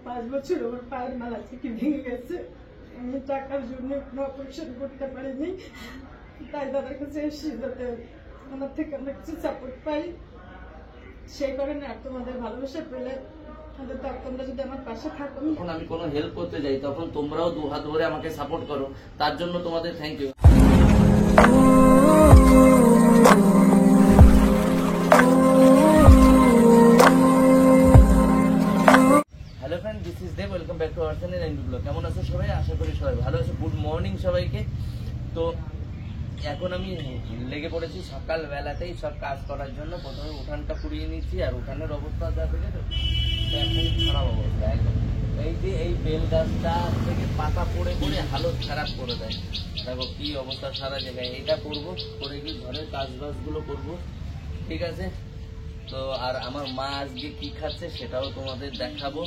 5 বছর ওর পায়ের মালা থেকে ভেঙে গেছে। আমি টাকার জন্য অপারেশন করতে পারিনি, তাই দাদার কাছে এসেছি যাতে ওনার থেকে আমরা কিছু সাপোর্ট পাই। সেই কারণে আর তোমাদের ভালোবাসা পেলে তোমরা যদি আমার পাশে থাকো। যখন আমি কোনো হেল্প করতে যাই তখন তোমরাও দু হাত ধরে আমাকে সাপোর্ট করো, তার জন্য তোমাদের thank you. Hello friend, this is Dev, welcome back to our channel and blog. কেমন আছো সবাই? আশা করি সবাই ভালো আছে। গুড মর্নিং সবাইকে। তো এখন আমি লেগে পড়েছি সকালবেলাতেই সব কাজ করার জন্য। প্রথমে উঠানটা পুড়িয়ে নিচ্ছি, আর উঠানের অবস্থা দেখো খুব খারাপ অবস্থা একদম। এই যে এই বেল গাছটা থেকে পাতা পড়ে পড়ে হালত খারাপ করে দেয়। দেখো কি অবস্থা সারা জায়গায়। এটা করবো, করে কি ঘরের কাজবাজগুলো করবো, ঠিক আছে? তো আর আমার মা আজকে কি খাচ্ছে সেটাও তোমাদের দেখাবো,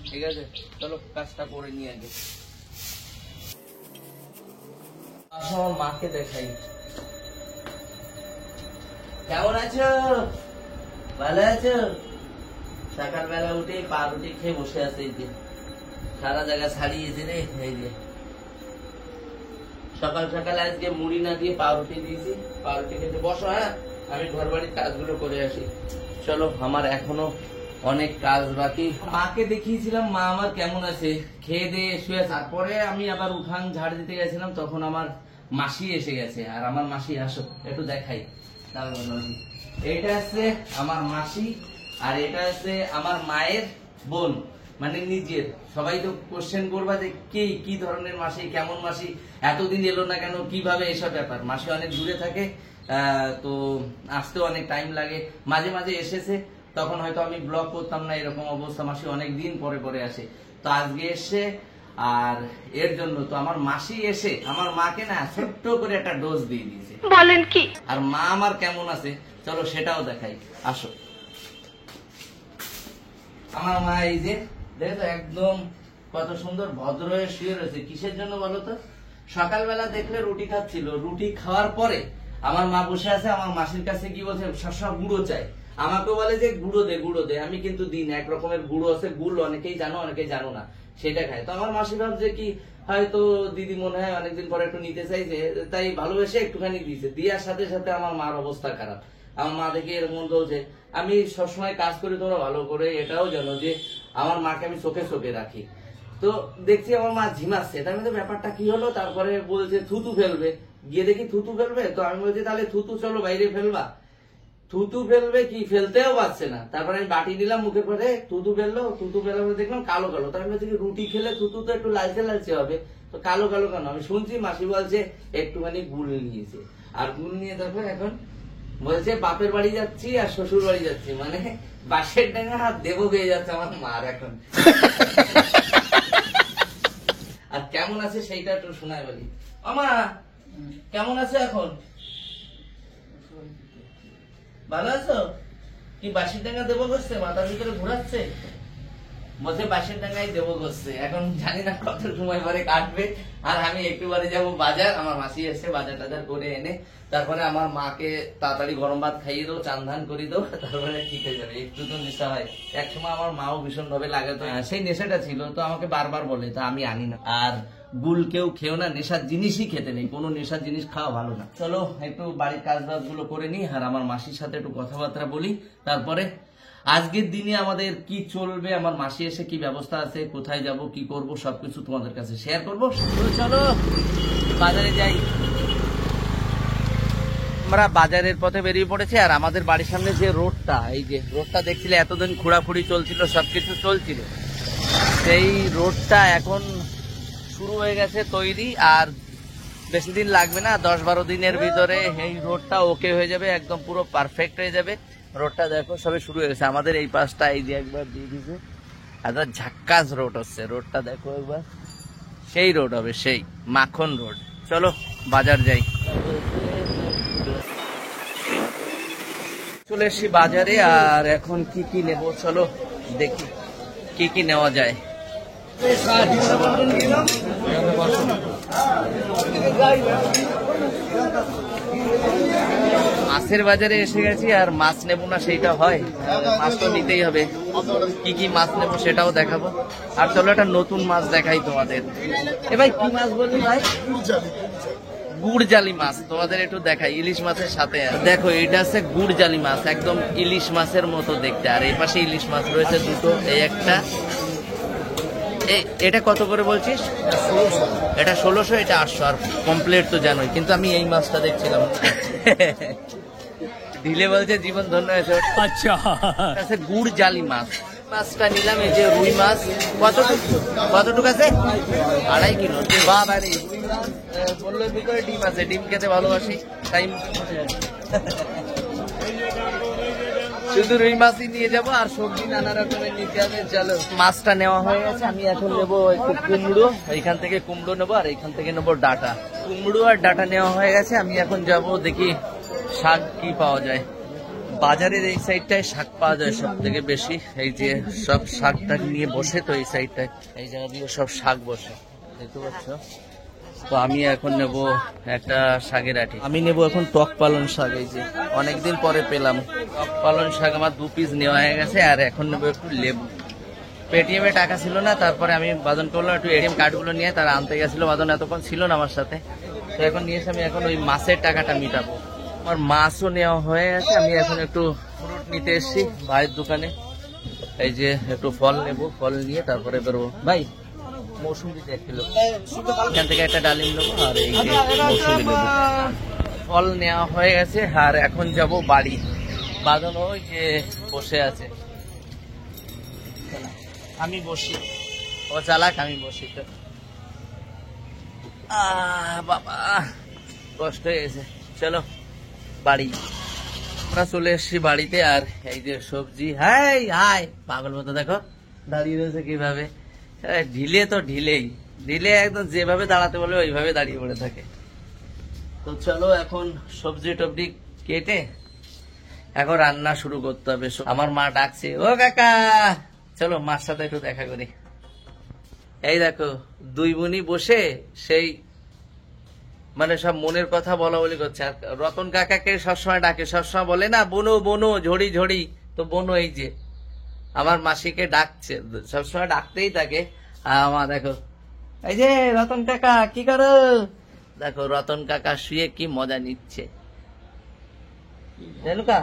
ঠিক আছে? চলো কাজটা করে নিয়ে আগে। আমার মাকে দেখাই। কেমন আছো? ভালো আছো? সকালবেলা উঠে পাউরুটি খেয়ে বসে আছে। এই যে সারা জায়গা ছাড়িয়েছে রে। এই যে সকাল সকাল আজকে মুড়ি না দিয়ে পাউরুটি দিয়েছি। পাউরুটি খেতে বসো, হ্যাঁ আমি ঘর বাড়ির কাজগুলো করে আসি। চলো, আমার এখনো অনেক কাজ বাকি। মাকে দেখিয়েছিলাম মা আমার কেমন আছে, খেয়ে দিয়ে শুয়ে। তারপরে আমি আবার উঠান ঝাড় দিতে গেছিলাম, তখন আমার মাসি এসে গেছে। আর আমার মাসি, আসো একটু দেখাই। এটা আছে আমার মাসি, আর এটা আছে আমার মায়ের বোন, মানে নিজের। সবাই তো কোশ্চেন করবা যে কি ধরনের মাসি, কেমন মাসি, এতদিন এলো না কেন, কিভাবে, এসব ব্যাপার। মাসি অনেক দূরে থাকে, তো আসতে অনেক টাইম লাগে। মাঝে মাঝে এসেছে, তখন হয়তো আমি ব্লগ করতাম না, এরকম অবস্থা। মাসি অনেক দিন পরে পরে আসে, তো আজকে এসে। আর এর জন্য তো আমার মাসি এসে আমার মাকে না ছোট্ট করে একটা ডোজ দিয়ে দিয়েছে। বলেন কি? আর মা আমার কেমন আছে চলো সেটাও দেখাই, আসো। আমার মা এই যে দেখো একদম কত সুন্দর ভদ্র হয়ে শুয়ে রয়েছে। কিসের জন্য বলো তো? সকালবেলা দেখলে রুটি খাচ্ছিল, রুটি খাওয়ার পরে আমার মা বসে আছে। আমার মাসির কাছে কি বলছে, সব গুঁড়ো চাই। আমাকে বলে যে গুঁড়ো দে। আমি কিন্তু দিন এক রকমের গুঁড়ো আছে, গুড় অনেকেই জানো অনেকেই জানো না, সেটা খায়। তো আমার মাসি ভাবছে কি হয়তো দিদি মনে হয় অনেকদিন পরে একটু নিতে চাইছে, তাই ভালোবেসে একটুখানি দিয়েছে। দেওয়ার সাথে সাথে আমার মার অবস্থা খারাপ। আমার মা দেখে এরকম বলছে, আমি সবসময় কাজ করি তোমরা ভালো করে এটাও জানো যে আমার মাকে আমি চোখে চোখে রাখি। তো দেখছি আমার মা ঝিমাচ্ছে, তার মধ্যে ব্যাপারটা কি হলো। তারপরে বলছে থুতু ফেলবে, গিয়ে দেখি থুতু ফেলবে। তো আমি বলছি তাহলে থুতু চলো বাইরে ফেলবা। থুতু ফেলবে কি, ফেলতেও পারছে না। তারপরে আমি বাটি দিলাম মুখে পরে, থুতু ফেললো। থুতু ফেলার পরে দেখলাম কালো কালো। তার মধ্যে রুটি খেলে থুতু তো একটু লালচে লালচে হবে, তো কালো কালো কেন? আমি শুনছি মাসি বলছে একটুখানি গুড় নিয়েছে। আর গুড় নিয়ে দেখো এখন বলছে বাপের বাড়ি যাচ্ছি আর শ্বশুর বাড়ি যাচ্ছি, মানে বাসের ডাঙা হাত দেবো হয়ে যাচ্ছে আমার মার এখন। আর কেমন আছে সেইটা একটু শোনায় বলি। আমা কেমন আছে এখন? ভালো আছো? কি বাসের ডাঙ্গা দেবো করছে, মাথার ভিতরে ঘোরাচ্ছে? বলছে বাসের ডাঙ্গায় দেবো করছে। এখন জানি না কত সময় পরে কাটবে। আর আমি একটু বারে যাবো বাজার, আমার মাসি এসে বাজার টাজার করে এনে তারপরে আমার মাকে তাড়াতাড়ি গরম ভাত খাইয়ে দেবো, চান ধান করে দেবো, তারপরে ঠিক হয়ে যাবে। একটু তো নেশা হয়, একসময় আমার মাও ভীষণ ভাবে লাগাতো, সেই নেশাটা ছিল। তো আমাকে বারবার বলে, তো আমি আনি না। আর গুল কেউ খেও না, নেশার জিনিসই খেতে নেই, কোনো নেশার জিনিস খাওয়া ভালো না। চলো একটু বাড়ির কাজ বাজ গুলো করে নি, আর আমার মাসির সাথে একটু কথাবার্তা বলি। তারপরে আজকের দিনে আমাদের কি চলবে, আমার মাসি এসে কি ব্যবস্থা আছে, কোথায় যাব, কি করব, সবকিছু তোমাদের কাছে শেয়ার করবো। চলো বাজারে যাই। আমরা বাজারের পথে বেরিয়ে পড়েছি। আর আমাদের বাড়ির সামনে যে রোডটা, এই যে রোডটা দেখছিলে এতদিন খোঁড়াখুড়ি চলছিল, সবকিছু চলছিল, সেই রোডটা এখন শুরু হয়ে গেছে তৈরি। আর বেশি দিন লাগবে না, 10-12 দিনের ভিতরে এই রোডটা ওকে হয়ে যাবে, একদম পুরো পারফেক্ট হয়ে যাবে। রোডটা দেখো সবে শুরু হয়ে গেছে। আমাদের এই পাশটা এই যে একবার দিয়ে দিয়েছে, একদম ঝাক্কাস রোড হচ্ছে। রোডটা দেখো একবার, সেই রোড হবে, সেই মাখন রোড। চলো বাজার যাই। চলে এসছি বাজারে, আর এখন কি কি নেবো চলো দেখি কি কি নেওয়া যায়। মাছের বাজারে এসে গেছি আর মাছ নেবো না সেইটা হয়, মাছ তো নিতেই হবে। কি কি মাছ নেবো সেটাও দেখাবো। আর চলো একটা নতুন মাছ দেখাই তোমাদের। এ ভাই কি মাছ বললি ভাই? গুড় জালি মাছ তোমাদের একটু দেখাই, ইলিশ মাছের সাথে। দেখো এটা আছে গুড় জালি মাছ, একদম ইলিশ মাছের মতো দেখতে। আর এই পাশে ইলিশ মাছ রয়েছে দুটো, এই একটা। এটা কত করে বলছিস? এটা 1600, এটা 800। আর কমপ্লিট তো জানোই, কিন্তু আমি এই মাছটা দেখছিলাম। ঢিলে বলছে জীবন ধন্য হয়েছে। আচ্ছা, আছে গুড় জালি মাছ। মাছটা নিলাম, এই যে রুই মাছ। কতটুকু আছে? 2.5 কিলো। বাবা রে, বললো ভিতরে ডিম আছে, ডিম খেতে ভালোবাসি তাই শুধু রুই মাছই নিয়ে যাবো, আর সবজি নানা রকমের নিতে হবে। চলো, মাছটা নেওয়া হয়ে গেছে। আমি এখন নেবো একটু কুমড়ো, এইখান থেকে কুমড়ো নেবো, আর এইখান থেকে নেবো ডাটা। কুমড়ো আর ডাটা নেওয়া হয়ে গেছে। আমি এখন যাব দেখি শাক কি পাওয়া যায়। বাজারের এই সাইডটায় শাক পাওয়া যায় সব থেকে বেশি। এই যে সব শাকটা নিয়ে বসে, তো এই সাইডটায় এই জায়গা দিয়ে সব শাক বসে, দেখতে পাচ্ছ। তো আমি এখন নেব একটা শাকের আটি। আমি নেব এখন টক পালন শাক। এই যে অনেকদিন পরে পেলাম টক পালন শাক, আমার 2 পিস নেওয়া হয়ে গেছে। আর এখন নেব একটু লেবু। পেটিএমে টাকা ছিল না, তারপরে আমি বাদন করলাম একটু এটিএম কার্ডগুলো নিয়ে, তারা আনতে গেছিল। বাদন এতক্ষণ ছিল না আমার সাথে, তো এখন নিয়েছি। আমি এখন ওই মাছের টাকাটা মিটাবো। আমার মাছও নেওয়া হয়ে গেছে। আমি এখন একটু ফ্রুট নিতে এসেছি ভাইয়ের দোকানে। এই যে একটু ফল নেব, ফল নিয়ে তারপরে বেরোবো। ভাই মৌসুমি 1 কিলো, এখান থেকে একটা ডালিম নেবো, আর এই যে মৌসুমি নেবো। ফল নেওয়া হয়ে গেছে, আর এখন যাব বাড়ি। বাদন ওই যে বসে আছে, আমি বসি, ও চালাক আমি বসি। তো বাবা কষ্ট হয়ে গেছে। চলো বাড়ি। আমরা চলে এসছি বাড়িতে। আর এই যে সবজি, হাই হাই পাগল মতো দেখো দাঁড়িয়ে রয়েছে কিভাবে। ঢিলে তো ঢিলেই, ঢিলে একদম যেভাবে দাঁড়াতে বলে ওইভাবে দাঁড়িয়ে পড়ে থাকে। তো চলো এখন সবজি টবজি কেটে এখন রান্না শুরু করতে হবে। আমার মা ডাকছে, ও কাকা চলো মার সাথে একটু দেখা করি। এই দেখো 2 বোনই বসে সেই মানে সব মনের কথা বলা বলি করছে। আর রতন কাকাকে সবসময় ডাকে, সবসময় বলে না বোনো বোনো ঝড়ি ঝড়ি, তো বোনো এই যে আমার মাসিকে ডাকছে, সবসময় ডাকতেই থাকে। আমার দেখো এই যে রতন কাকা কি করো, দেখো রতন কাকা শুয়ে কি মজা নিচ্ছে। রেণুকা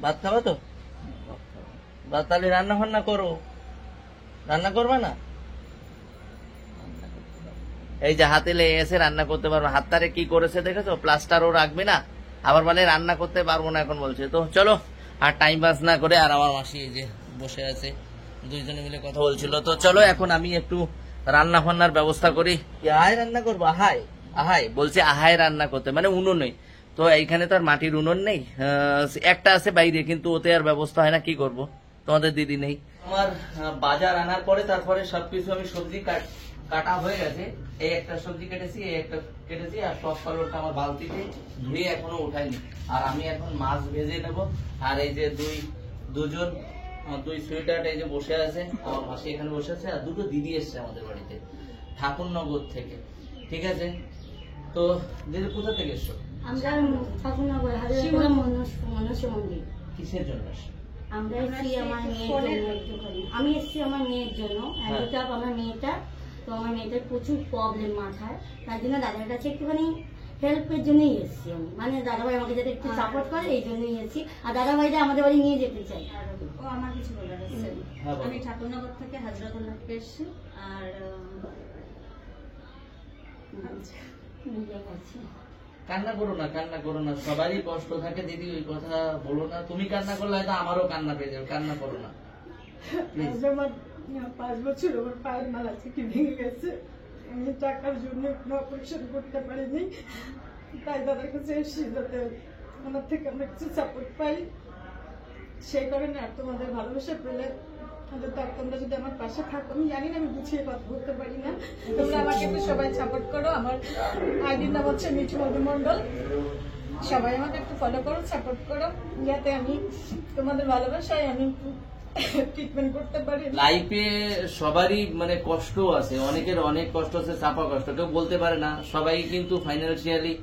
ভাত খাবো তো? ভাত তাহলে রান্না ফান্না করো, রান্না করবে না? এই যে হাতে লেগে গেছে, রান্না করতে পারবো। হাতটারে কি করেছে দেখেছো, প্লাস্টারও রাখবে না, আবার মানে রান্না করতে পারবো না এখন বলছে। তো চলো আর টাইম পাস না করে, আর আমার মাসি এই যে বসে আছে, 2 জনে মিলে কথা বলছিল। তো চলো এখন আমি একটু রান্না ফান্নার ব্যবস্থা করি। আহাই রান্না করবো, আহাই আহাই বলছে, আহাই রান্না করতে, মানে উনুন নেই তো এইখানে, তো আর মাটির উনুন নেই, একটা আছে বাইরে, কিন্তু ওতে আর ব্যবস্থা হয় না, কি করব, তোমাদের দিদি নেই। আমার বাজার আনার পরে তারপরে সবকিছু আমি সবজি কাটা হয়ে গেছে। এই একটা সবজি কেটেছি, এই একটা কেটেছি, আর টক পালনটা আমার বালতিতে ধুয়ে এখনো উঠাইনি। আর আমি এখন মাছ ভেজে নেব। আর এই যে দুজন 2 সুইটার এই যে বসে আছে, আমার মাসি এখানে বসে আছে, আর 2টো দিদি এসছে আমাদের বাড়িতে ঠাকুরনগর থেকে। ঠিক আছে, তো দিদি কোথা থেকে এসছো? আমরা ঠাকুরনগর হাজার মনসা মন্দির। কিসের জন্য? আমরা এসেছি আমার মেয়ের জন্য একটুখানি। আমি এসেছি আমার মেয়ের জন্য, হ্যান্ডিক্যাপ আমার মেয়েটা। তো আমার মেয়েটার প্রচুর প্রবলেম মাথায়, তার জন্য দাদার কাছে একটুখানি হেল্পের জন্যই এসেছি আমি। মানে দাদাভাই আমাকে যাতে একটু সাপোর্ট করে এই জন্যই এসেছি। আর দাদাভাইটা আমাদের বাড়ি নিয়ে যেতে চাই। ও আমার কিছু বলার আছে। আমি ঠাকুরনগর থেকে হাজরাতুল্লাহ থেকে এসেছি। আর কান্না করো না, কান্না করো না, সবারই কষ্ট থাকে দিদি, ওই কথা বলো না। তুমি কান্না করলে হয়তো আমারও কান্না পেয়ে যাবে, কান্না করো না। আমার 5 বছর আমার পায়ের মালা থেকে ভেঙে গেছে। আমি টাকার জন্য অপারেশন করতে পারিনি, তাই দাদার কাছে এসেছি যাতে ওনার থেকে আমরা কিছু সাপোর্ট পাই। সেই কারণে আর তোমাদের ভালোবাসা পেলে তোমরা যদি আমার পাশে থাকো, আমি জানি না আমি গুছিয়ে কথা বলতে পারি না, তোমরা আমাকে একটু সবাই সাপোর্ট করো। আমার আইডির নাম হচ্ছে মিঠু মধুমণ্ডল। সবাই আমাকে একটু ফলো করো, সাপোর্ট করো, যাতে আমি তোমাদের ভালোবাসায় আমি ট্রিটমেন্ট করতে পারি। লাইফে সবারই মানে কষ্ট আছে, অনেকের অনেক কষ্ট আছে, চাপা কষ্ট, কেউ বলতে পারে না। সবাই কিন্তু ফাইন্যান্সিয়ালি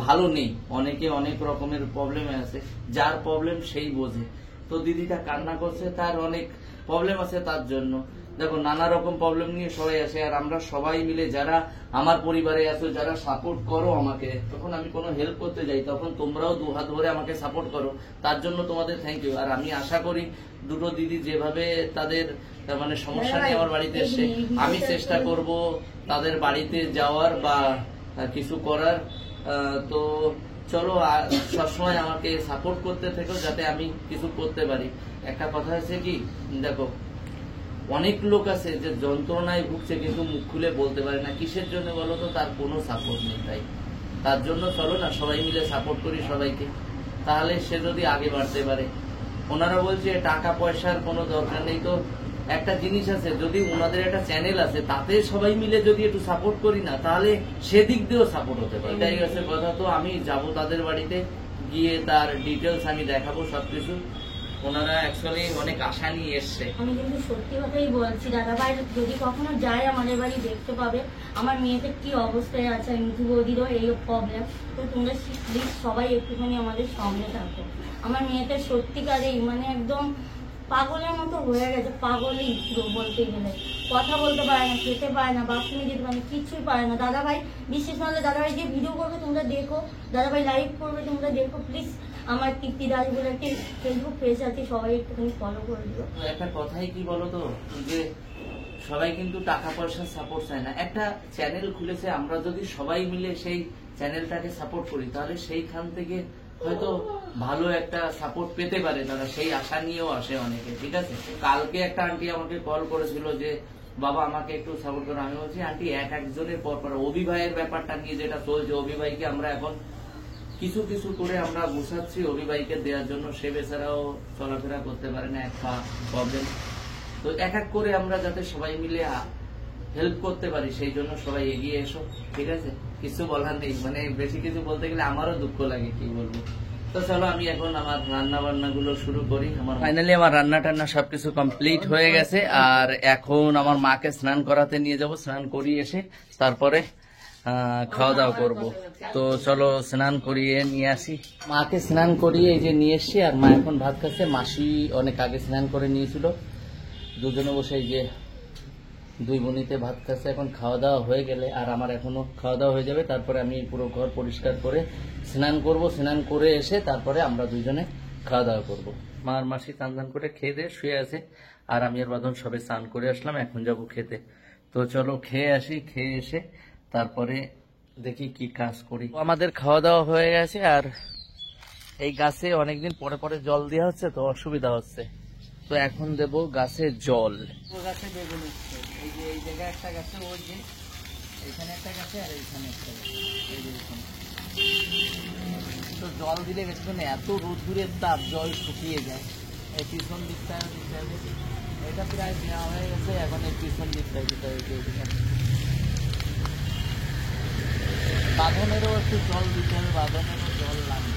ভালো নেই, অনেকে অনেক রকমের প্রবলেমে আছে, যার প্রবলেম সেই বোঝে। তো দিদিটা কান্না করছে, তার অনেক প্রবলেম আছে, তার জন্য দেখো নানা রকম প্রবলেম নিয়ে সবাই আসে। আর আমরা সবাই মিলে যারা আমার পরিবারে আছো, যারা সাপোর্ট করো আমাকে, তখন আমি কোনো হেল্প করতে যাই তখন তোমরাও দুহাত ধরে আমাকে সাপোর্ট করো, তার জন্য তোমাদের থ্যাংক ইউ। আর আমি আশা করি দুটো দিদি যেভাবে তাদের মানে সমস্যা নিয়ে আমার বাড়িতে এসছে, আমি চেষ্টা করব তাদের বাড়িতে যাওয়ার বা কিছু করার। তো চলো সবসময় আমাকে সাপোর্ট করতে থেকো যাতে আমি কিছু করতে পারি। একটা কথা আছে কি, দেখো অনেক লোক আছে যে যন্ত্রণায় ভুগছে কিন্তু মুখ খুলে বলতে পারে না, কিসের জন্য বলো তো? তার কোনো সাপোর্ট নেই। তাই তার জন্য চলো না সবাই মিলে সাপোর্ট করি সবাইকে, তাহলে সে যদি আগে বাড়তে পারে। ওনারা বলছে টাকা পয়সার কোনো দরকার নেই, তো একটা জিনিস আছে, যদি ওনাদের একটা চ্যানেল আছে তাতে সবাই মিলে যদি একটু সাপোর্ট করি না, তাহলে সেদিক দিয়েও সাপোর্ট হতে পারে। এটাই হচ্ছে কথা। তো আমি যাব তাদের বাড়িতে, গিয়ে তার ডিটেলস আমি দেখাবো সবকিছু। ওনারা অ্যাকচুয়ালি অনেক আশা নিয়ে এসছে। আমি কিন্তু সত্যি কথাই বলছি, দাদা ভাই যদি কখনো যায় আমাদের বাড়ি দেখতে পাবে আমার মেয়েদের কি অবস্থায় আছে, মিঠু বৌদিরও এই প্রবলেম। তো তোমরা প্লিজ সবাই একটুখানি আমাদের সঙ্গে থাকো। আমার মেয়েটা সত্যিকারেই মানে একদম পাগলের মতো হয়ে গেছে, পাগলই পুরো বলতে গেলে। কথা বলতে পারে না, খেতে পারে না, বাথরুমে যেতে পারে না, কিছুই পারে না। দাদা ভাই বিশেষ হলে দাদা ভাই যে ভিডিও করবে তোমরা দেখো, দাদা ভাই লাইভ করবে তোমরা দেখো প্লিজ। আমার তৃপ্তি দাস বলে একটি ফেসবুক পেজ আছে, সবাই একটুখানি ফলো করে দিও। একটা কথাই কি বলতো, যে সবাই কিন্তু টাকা পয়সার সাপোর্ট চায় না। একটা চ্যানেল খুলেছে, আমরা যদি সবাই মিলে সেই চ্যানেলটাকে সাপোর্ট করি তাহলে সেইখান থেকে হয়তো ভালো একটা সাপোর্ট পেতে পারে তারা, সেই আশা নিয়েও আসে অনেকে। ঠিক আছে, কালকে একটা আন্টি আমাকে কল করেছিল যে বাবা আমাকে একটু সাপোর্ট করো। আমি বলছি আন্টি একজনের পর পর অভি ভাইয়ের ব্যাপারটা নিয়ে যেটা চলছে, অভি ভাইকে আমরা এখন কিছু কিছু করে আমরা বসাচ্ছি অভি ভাইকে দেওয়ার জন্য। সে বেচারাও চলাফেরা করতে পারে না, একটা প্রবলেম। তো এক এক করে আমরা যাতে সবাই মিলে হেল্প করতে পারি, সেই জন্য সবাই এগিয়ে এসো। ঠিক আছে, কিছু বলার নেই, মানে বেশি কিছু বলতে গেলে আমারও দুঃখ লাগে, কি বলবো। তো চলো আমি এখন আমার রান্না বান্না গুলো শুরু করি। আমার ফাইনালি আমার রান্না টান্না সবকিছু কমপ্লিট হয়ে গেছে। আর এখন আমার মাকে স্নান করাতে নিয়ে যাব, স্নান করিয়ে এসে তারপরে খাওয়া দাওয়া করবো। তো চলো স্নান করিয়ে নিয়ে আসি। মাকে স্নান করিয়ে এই যে নিয়ে এসছি, আর মা এখন ভাত খাচ্ছে। মাসি অনেক আগে স্নান করে নিয়েছিল, দুজনে বসে এই যে দুই বোনিতে ভাত খাচ্ছে। এখন খাওয়া দাওয়া হয়ে গেলে, আর আমার এখনো খাওয়া দাওয়া হয়ে যাবে, তারপরে আমি পুরো ঘর পরিষ্কার করে স্নান করব। স্নান করে এসে তারপরে আমরা দুইজনে খাওয়া দাওয়া করবো। মার মাসি স্নান করে খেয়ে দিয়ে শুয়ে আছে, আর আমি আর বাঁধন সবে স্নান করে আসলাম, এখন যাবো খেতে। তো চলো খেয়ে আসি, খেয়ে এসে তারপরে দেখি কি কাজ করি। আমাদের খাওয়া দাওয়া হয়ে গেছে, আর এই গাছে অনেকদিন পরে পরে জল দেওয়া হচ্ছে, তো অসুবিধা হচ্ছে। তো এখন দেব গাছে জল। গাছে বেগুন উঠছে, এই যে এই জায়গায় একটা গাছে, ওই যে এখানে একটা গাছে, আর এইখানে একটা গাছে, এই যে এখানে। তো জল দিলে বেশিক্ষণ এত রোদ্দুরের তাপ, জল শুকিয়ে যায়। এই পিছন দিকটায় এটা প্রায় দেওয়া হয়ে গেছে, এখন এই পিছন দিকটায় যেটা বাঁধনেরও একটু জল দিতে হবে, বাঁধনেরও জল লাগবে।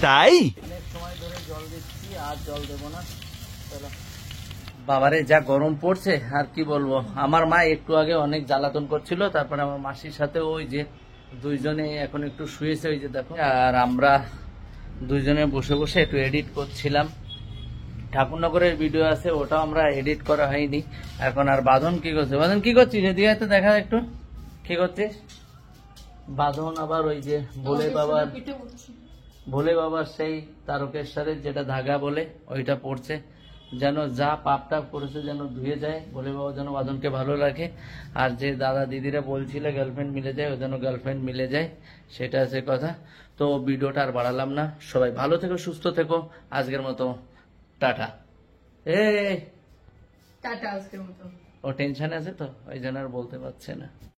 তাই অনেক সময় ধরে জল দিচ্ছি, আর জল দেবো না। বাবারে যা গরম পড়ছে, আর কি বলবো। আমার মা একটু আগে অনেক জ্বালাতন করছিল, তারপরে আমার মাসির সাথে ওই যে দুইজনে এখন একটু শুয়েছে, ওই যে দেখো। আর আমরা দুইজনে বসে বসে একটু এডিট করছিলাম। ঠাকুরনগরের ভিডিও আছে, ওটাও আমরা এডিট করা হয়নি এখন। আর বাঁধন কি করছে? বাঁধন কি করছিস? এদিকে তো দেখা একটু, কি করছিস? বাঁধন আবার ওই যে ভোলে বাবার সেই তারকেশ্বরের যেটা ধাগা বলে ওইটা পড়ছে, যেন যা পাপ টাপ করেছে যেন ধুয়ে যায়, ভোলে বাবা যেন বাঁধনকে ভালো রাখে। আর যে দাদা দিদিরা বলছিল গার্লফ্রেন্ড মিলে যায়, ও যেন গার্লফ্রেন্ড মিলে যায়, সেটা আছে কথা। তো ভিডিওটা আর বাড়ালাম না, সবাই ভালো থেকো, সুস্থ থেকো। আজকের মতো টাটা। টাটা আজকের মতো। ও টেনশন আছে তো, ওই জন্য আর বলতে পারছে না।